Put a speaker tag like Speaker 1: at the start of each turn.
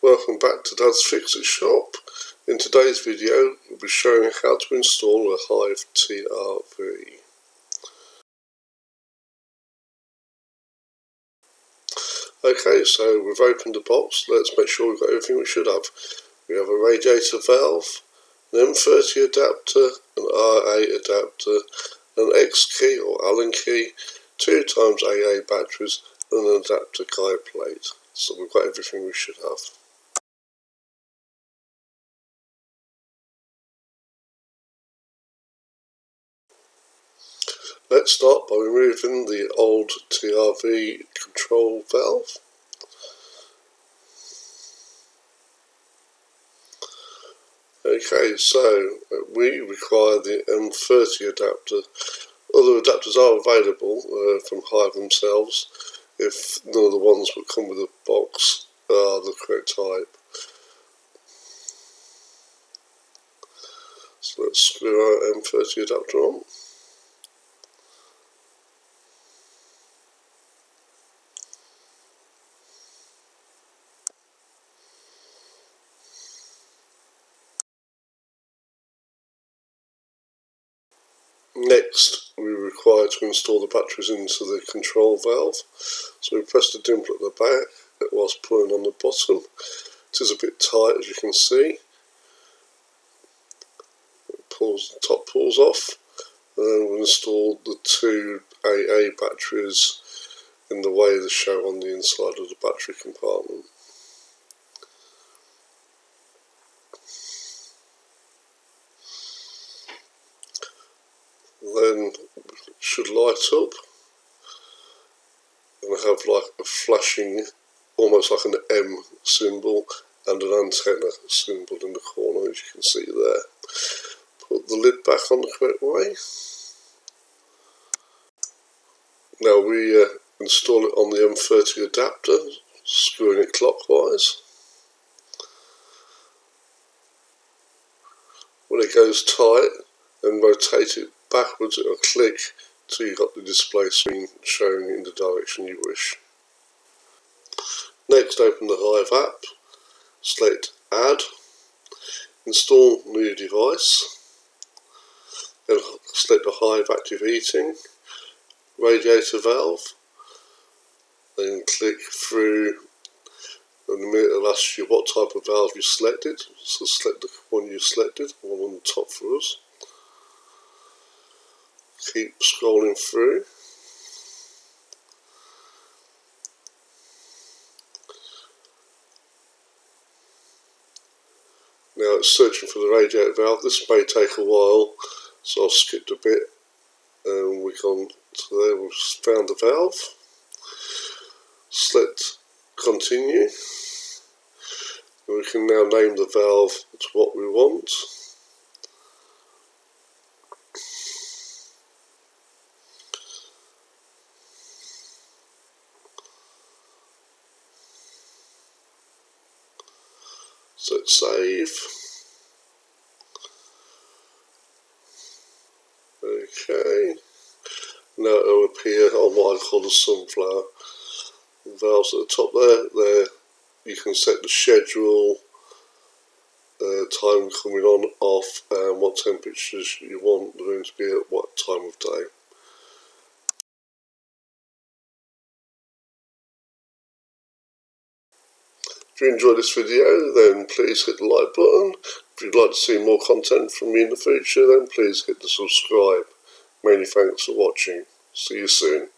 Speaker 1: Welcome back to Dad's Fix-It Shop. In today's video we'll be showing how to install a Hive TRV. Okay, so we've opened the box. Let's make sure we've got everything we should have. We have a radiator valve, an M30 adapter, an R8 adapter, an X key or Allen key, 2x AA batteries and an adapter guide plate. So we've got everything we should have. Let's start by removing the old TRV control valve. Okay, so we require the M30 adapter. Other adapters are available from Hive themselves if none of the ones that come with the box are the correct type. So let's screw our M30 adapter on. Next, we require to install the batteries into the control valve. So we press the dimple at the back whilst pulling on the bottom. It is a bit tight, as you can see. The top pulls off, and then we'll install the two AA batteries in the way they show on the inside of the battery compartment. Then it should light up and have like a flashing, almost like an M symbol and an antenna symbol in the corner, as you can see there. Put the lid back on the correct way. Now we install it on the M30 adapter, screwing it clockwise. When it goes tight, then rotate it backwards, it'll click till you've got the display screen showing in the direction you wish. Next, open the Hive app, select Add, install new device, then select the Hive Active Heating, radiator valve, then click through, and in a minute it'll ask you what type of valve you selected, so select the one you selected, the one on the top for us. Keep scrolling through. Now it's searching for the radiator valve. This may take a while, so I've skipped a bit and we've gone to there. We've found the valve. Select continue. And we can now name the valve to what we want. So save. Okay. Now it will appear on what I call the sunflower. The valves at the top there you can set the schedule, time coming on, off, and what temperatures you want the room to be at what time of day. If you enjoyed this video, then please hit the like button. If you'd like to see more content from me in the future, then please hit the subscribe. Many thanks for watching. See you soon.